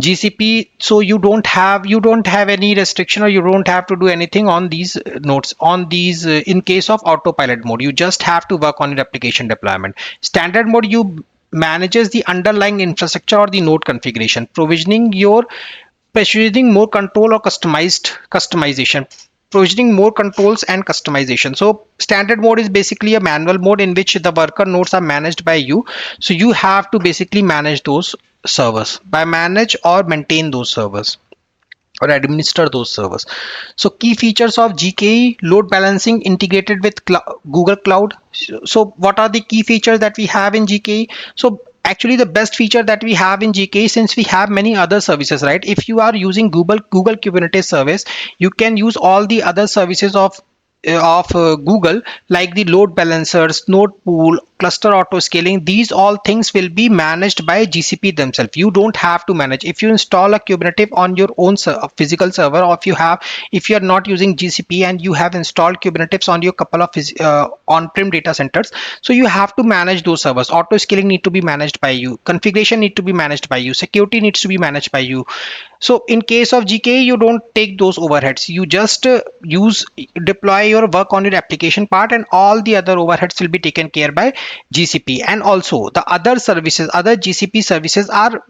GCP, so you don't have any restriction, or you don't have to do anything on these nodes, on these in case of autopilot mode. You just have to work on your application deployment. Standard mode, you manages the underlying infrastructure or the node configuration, provisioning more control or customization, provisioning more controls and customization. So standard mode is basically a manual mode in which the worker nodes are managed by you. So you have to basically manage those servers, by manage or maintain those servers or administer those servers. So key features of GKE: load balancing integrated with Google Cloud. So what are the key features that we have in GKE? So actually the best feature that we have in GKE, since we have many other services, right? If you are using Google Kubernetes service, you can use all the other services of Google, like the load balancers, node pool, cluster auto scaling. These all things will be managed by GCP themselves. You don't have to manage. If you install a Kubernetes on your own physical server, or if you are not using GCP and you have installed Kubernetes on your couple of on-prem data centers, so you have to manage those servers. Auto scaling need to be managed by you. Configuration need to be managed by you. Security needs to be managed by you. So in case of GKE, you don't take those overheads. You just deploy your work on your application part, and all the other overheads will be taken care by GCP. And also the other GCP services are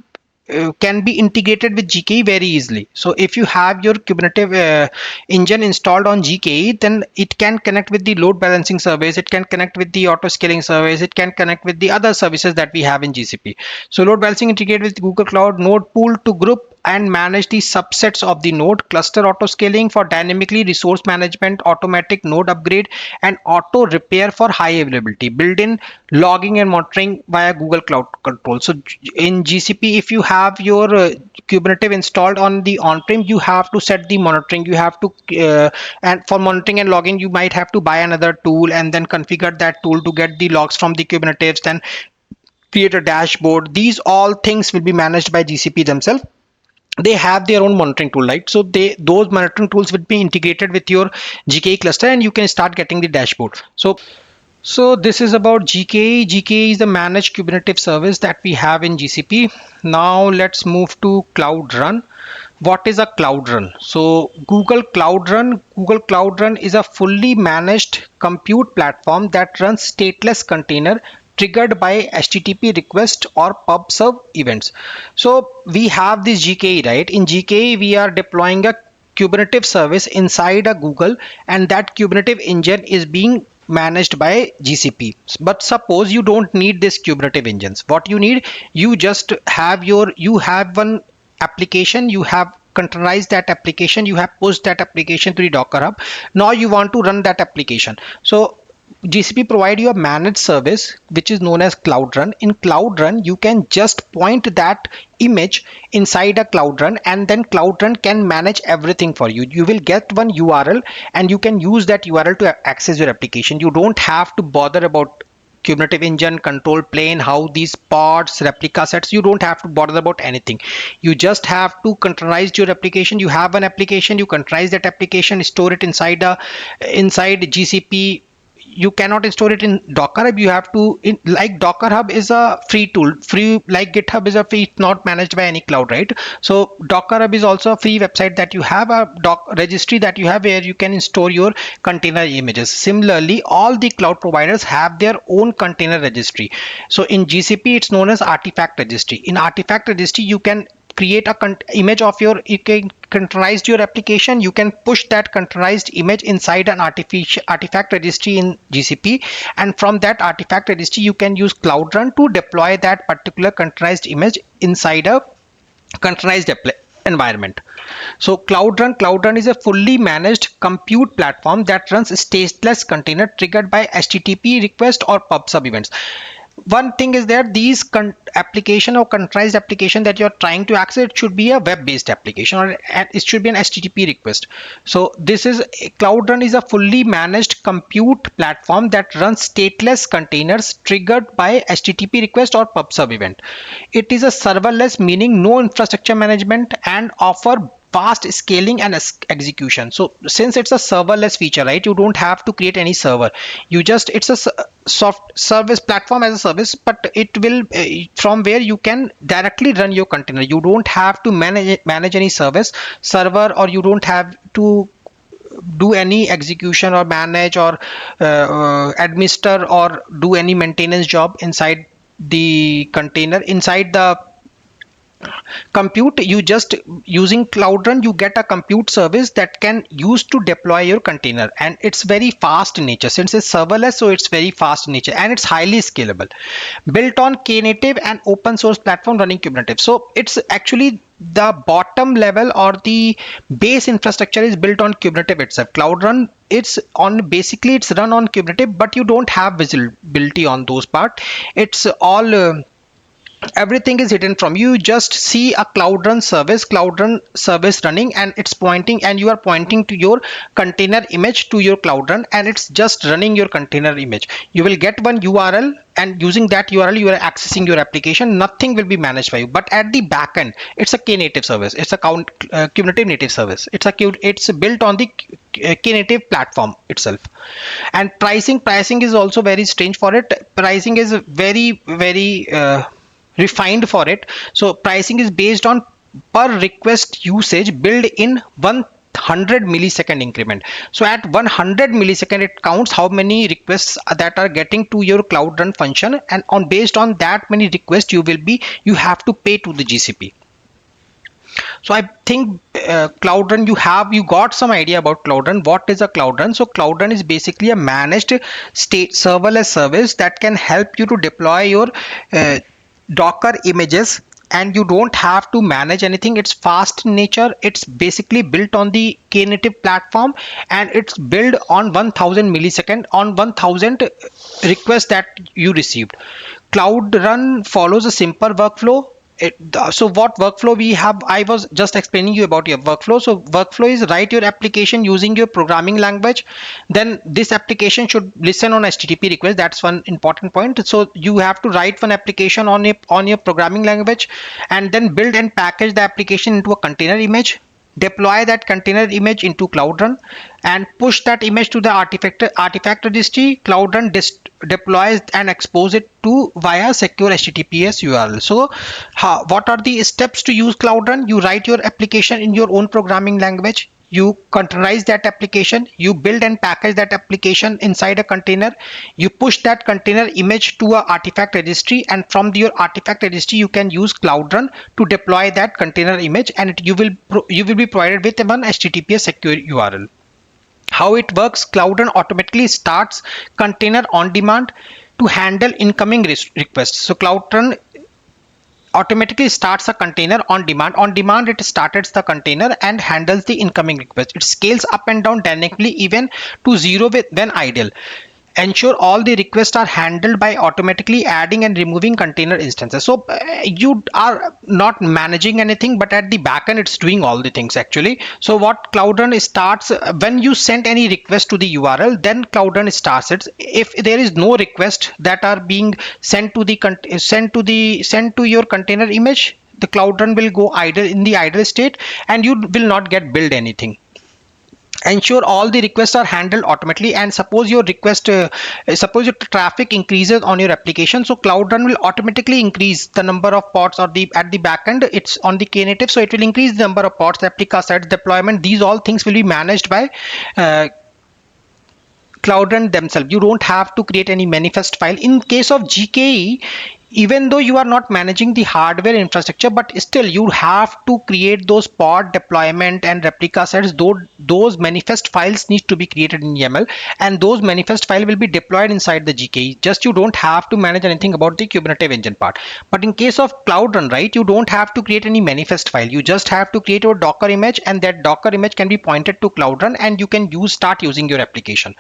can be integrated with GKE very easily. So if you have your Kubernetes engine installed on GKE, then it can connect with the load balancing service, it can connect with the auto scaling service, it can connect with the other services that we have in GCP. So load balancing integrated with Google Cloud, node pool to group and manage the subsets of the node, cluster auto scaling for dynamically resource management, automatic node upgrade, and auto repair for high availability, built-in logging and monitoring via Google Cloud Control. So in GCP, if you have your Kubernetes installed on the on-prem, you have to set the monitoring. You have to and for monitoring and logging, you might have to buy another tool and then configure that tool to get the logs from the Kubernetes, then create a dashboard. These all things will be managed by GCP themselves. They have their own monitoring tool, right? So those monitoring tools will be integrated with your GKE cluster, and you can start getting the dashboard. So this is about GKE. GKE is the managed Kubernetes service that we have in GCP. Now let's move to Cloud Run. What is a Cloud Run? So Google Cloud Run is a fully managed compute platform that runs stateless container triggered by HTTP request or pub sub events. So we have this GKE, right? In GKE, we are deploying a Kubernetes service inside a Google, and that Kubernetes engine is being managed by GCP. But suppose you don't need this Kubernetes engines. What you need, you have one application, you have containerized that application, you have pushed that application to the Docker Hub. Now you want to run that application. So GCP provide you a managed service which is known as Cloud Run. In Cloud Run, you can just point that image inside a Cloud Run, and then Cloud Run can manage everything for you. You will get one URL, and you can use that URL to access your application. You don't have to bother about Kubernetes engine, control plane, how these pods, replica sets, you don't have to bother about anything. You just have to containerize your application. You have an application, you containerize that application, store it inside GCP. You cannot store it in Docker Hub. You have to, like Docker Hub is a free tool, like GitHub is a free, it's not managed by any cloud, right? So Docker Hub is also a free website that you have, a registry that you have where you can store your container images. Similarly, all the cloud providers have their own container registry. So in GCP, it's known as artifact registry. In artifact registry, you can create a image of your, you can containerized your application, you can push that containerized image inside an artifact registry in GCP, and from that artifact registry you can use Cloud Run to deploy that particular containerized image inside a containerized environment. So Cloud Run is a fully managed compute platform that runs stateless container triggered by HTTP request or pub sub events. One thing is that these application or containerized application that you're trying to access, it should be a web-based application, or it should be an HTTP request. So this is, Cloud Run is a fully managed compute platform that runs stateless containers triggered by HTTP request or pub sub event. It is a serverless, meaning no infrastructure management, and offer fast scaling and execution. So since it's a serverless feature, right, you don't have to create any server. You just, it's a soft service platform as a service, but it will from where you can directly run your container. You don't have to manage any server, or you don't have to do any execution or manage or administer or do any maintenance job inside the container, inside the compute. You just, using Cloud Run, you get a compute service that can use to deploy your container, and it's very fast in nature. Since it's serverless, so it's very fast in nature, and it's highly scalable, built on Knative and open source platform running Kubernetes. So it's actually the bottom level, or the base infrastructure is built on Kubernetes itself. Cloud Run, it's on, basically it's run on Kubernetes, but you don't have visibility on those part. It's all everything is hidden from you. Just see a Cloud Run service running, and it's pointing, and you are pointing to your container image to your Cloud Run, and it's just running your container image. You will get one URL, and using that URL you are accessing your application. Nothing will be managed by you, but at the back end it's a Knative service. It's a Kubernetes native service. It's built on the Knative platform itself. And pricing is also very strange for it. Pricing is very refined for it. So pricing is based on per request usage, billed in 100 millisecond increment. So at 100 millisecond it counts how many requests that are getting to your Cloud Run function, and on based on that many requests you have to pay to the GCP. So I think Cloud Run, you got some idea about Cloud Run. What is a Cloud Run? So Cloud Run is basically a managed state serverless service that can help you to deploy your Docker images, and you don't have to manage anything. It's fast in nature. It's basically built on the Knative platform, and it's built on 1000 millisecond, on 1000 requests that you received. Cloud Run follows a simple workflow. So what workflow we have, I was just explaining you about your workflow. So workflow is, write your application using your programming language, then this application should listen on HTTP request. That's one important point. So you have to write one application on your programming language, and then build and package the application into a container image, deploy that container image into Cloud Run, and push that image to the artifact registry. Cloud Run deploys and expose it to via secure HTTPS URL. So what are the steps to use Cloud Run? You write your application in your own programming language, you containerize that application, you build and package that application inside a container, you push that container image to a artifact registry, and from your artifact registry you can use Cloud Run to deploy that container image, and you will be provided with one HTTPS secure URL. How it works: Cloud Run automatically starts container on demand to handle incoming requests. So Cloud Run automatically starts a container on demand. On demand, it starts the container and handles the incoming request. It scales up and down dynamically, even to zero when idle. Ensure all the requests are handled by automatically adding and removing container instances. So you are not managing anything, but at the backend it's doing all the things actually. So what Cloud Run starts, when you send any request to the URL, then Cloud Run starts it. If there is no request that are being sent to your container image, the Cloud Run will go idle, in the idle state, and you will not get billed anything. Ensure all the requests are handled automatically, and suppose your traffic increases on your application, so Cloud Run will automatically increase the number of pods, or at the backend it's on the Knative, so it will increase the number of pods, replica sets, deployment. These all things will be managed by Cloud Run themselves. You don't have to create any manifest file. In case of GKE, even though you are not managing the hardware infrastructure, but still you have to create those pod deployment and replica sets. Those manifest files need to be created in YAML, and those manifest file will be deployed inside the GKE. Just you don't have to manage anything about the Kubernetes engine part. But in case of Cloud Run, right, you don't have to create any manifest file. You just have to create your Docker image, and that Docker image can be pointed to Cloud Run, and you can start using your application.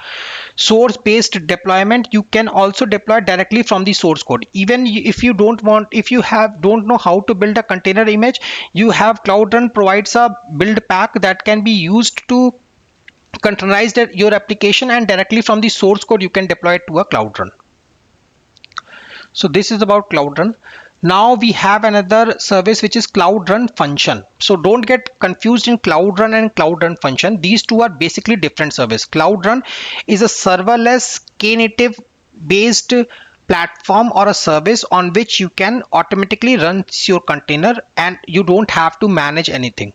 Source based deployment, you can also deploy directly from the source code. Even if you don't know how to build a container image, you have Cloud Run provides a build pack that can be used to containerize your application, and directly from the source code you can deploy it to a Cloud Run. So this is about Cloud Run. Now we have another service which is Cloud Run function. So don't get confused in Cloud Run and Cloud Run function. These two are basically different service. Cloud Run is a serverless Knative based platform or a service on which you can automatically run your container and you don't have to manage anything.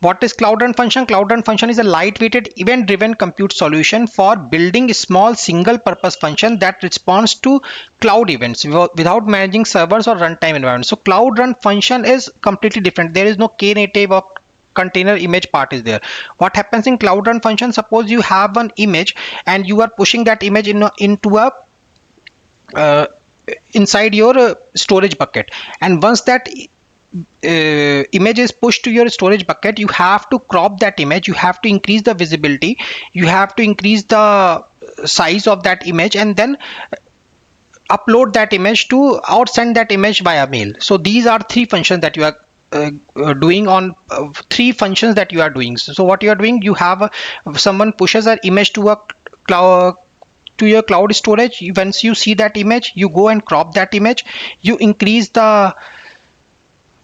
What is Cloud Run function? Cloud Run function is a lightweighted event-driven compute solution for building a small single-purpose function that responds to cloud events without managing servers or runtime environments. So Cloud Run function is completely different. There is no Knative or container image part is there. What happens in Cloud Run function? Suppose you have an image and you are pushing that image into a inside your storage bucket, and once that image is pushed to your storage bucket, you have to crop that image, you have to increase the visibility, you have to increase the size of that image, and then upload that image to or send that image via mail. So these are three functions that you are doing on three functions that you are doing. So what you are doing, you have someone pushes an image to a cloud to your cloud storage. Once you see that image, you go and crop that image, you increase the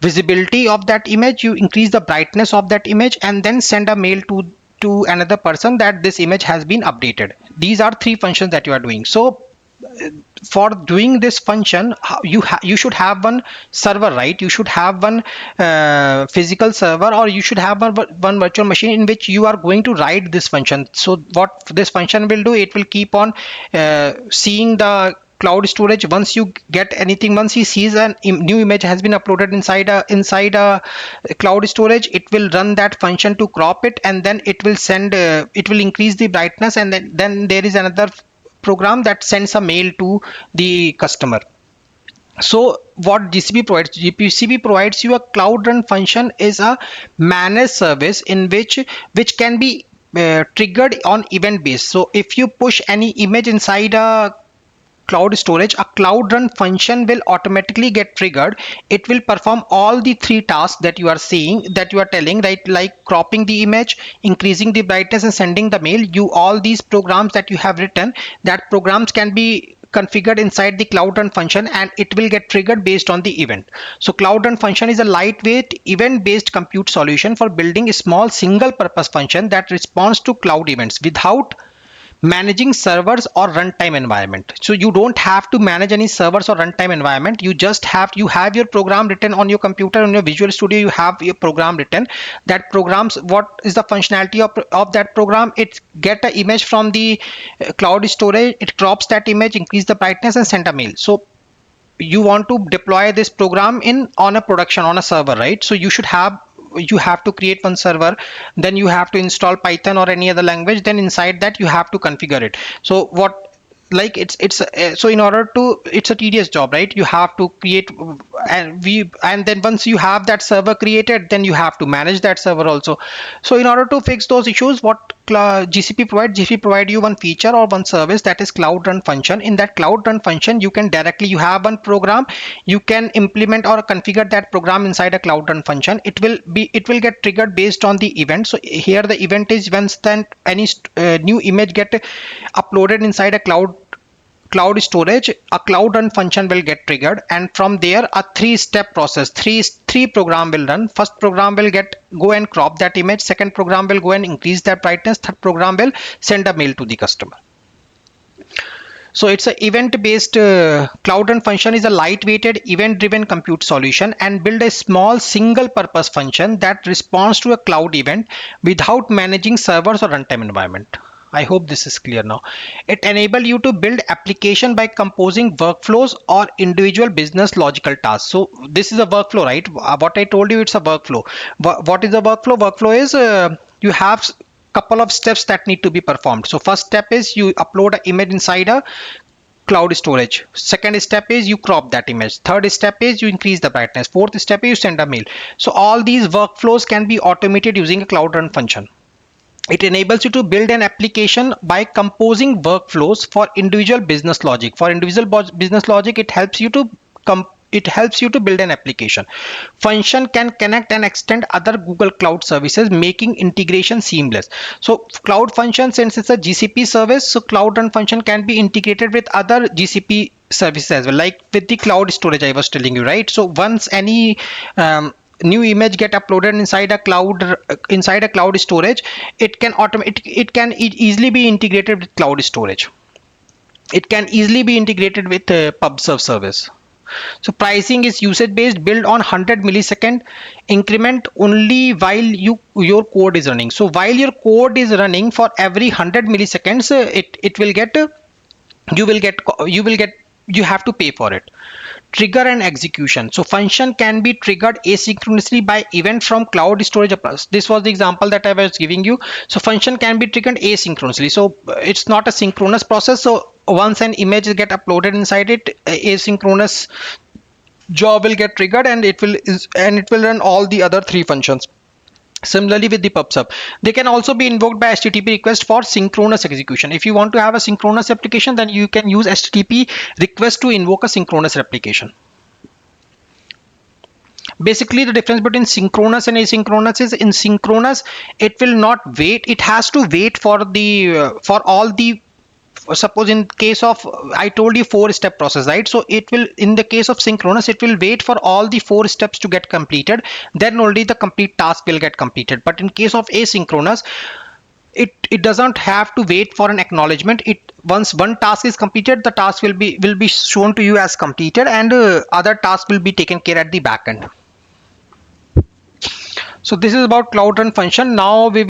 visibility of that image, you increase the brightness of that image, and then send a mail to another person that this image has been updated. These are three functions that you are doing. So for doing this function, you should have one server, right? You should have one physical server, or you should have one virtual machine in which you are going to write this function. So what this function will do, it will keep on seeing the cloud storage. Once you get anything, once he sees a new image has been uploaded inside a cloud storage, it will run that function to crop it, and then it will send it will increase the brightness, and then there is another program that sends a mail to the customer. So what GCP provides you a Cloud Run function is a managed service in which can be triggered on event base. So if you push any image inside a cloud storage, a Cloud Run function will automatically get triggered. It will perform all the three tasks that you are seeing, that you are telling, right? Like cropping the image, increasing the brightness, and sending the mail. All these programs that you have written, that programs can be configured inside the Cloud Run function, and it will get triggered based on the event. So Cloud Run function is a lightweight event-based compute solution for building a small single-purpose function that responds to cloud events without managing servers or runtime environment. So you don't have to manage any servers or runtime environment. You have your program written on your computer, on your Visual Studio. You have your program written. That programs, what is the functionality of that program? It get an image from the cloud storage, it crops that image, increase the brightness, and send a mail. So you want to deploy this program on a production, on a server, right? So you have to create one server, then you have to install Python or any other language, then inside that you have to configure it. So so in order to, it's a tedious job, right? You have to create, and then once you have that server created, then you have to manage that server also. So in order to fix those issues, what GCP provide you one feature or one service, that is Cloud Run function. In that Cloud Run function, you have one program, you can implement or configure that program inside a Cloud Run function. It will get triggered based on the event. So here the event is once then any new image get uploaded inside a cloud storage, a Cloud Run function will get triggered, and from there a three-step process, three program will run. First program will go and crop that image, second program will go and increase that brightness, third program will send a mail to the customer. So it's an event-based Cloud Run function is a lightweighted event-driven compute solution and build a small single-purpose function that responds to a cloud event without managing servers or runtime environment. I hope this is clear now. It enables you to build application by composing workflows or individual business logical tasks. So this is a workflow, right? What I told you, it's a workflow. What is a workflow? Workflow is you have couple of steps that need to be performed. So first step is you upload an image inside a cloud storage. Second step is you crop that image. Third step is you increase the brightness. Fourth step is you send a mail. So all these workflows can be automated using a cloud run function. It enables you to build an application by composing workflows for individual business logic. For individual business logic, it helps you to build an application. Function can connect and extend other Google Cloud services, making integration seamless. So Cloud Function, since it's a GCP service, so Cloud Run function can be integrated with other GCP services as well, like with the cloud storage I was telling you, right? So once any new image get uploaded inside a cloud storage, it can easily be integrated with cloud storage. It can easily be integrated with PubServe service. So pricing is usage based, built on 100 millisecond increment only while your code is running. So while your code is running, for every 100 milliseconds, it will get you have to pay for it. Trigger and execution. So function can be triggered asynchronously by event from cloud storage. This was the example that I was giving you. So function can be triggered asynchronously. So it's not a synchronous process. So once an image get uploaded inside it, asynchronous job will get triggered, and it will run all the other three functions. Similarly with the PubSub, they can also be invoked by HTTP request for synchronous execution. If you want to have a synchronous application, then you can use HTTP request to invoke a synchronous application. Basically, the difference between synchronous and asynchronous is, in synchronous, it will not wait. It has to wait for the for all the, suppose in case of, I told you 4-step process, right? So it will, in the case of synchronous, it will wait for all the 4 steps to get completed, then only the complete task will get completed. But in case of asynchronous, it doesn't have to wait for an acknowledgement. It, once one task is completed, the task will be shown to you as completed, and other tasks will be taken care at the back end. So this is about cloud run function. Now we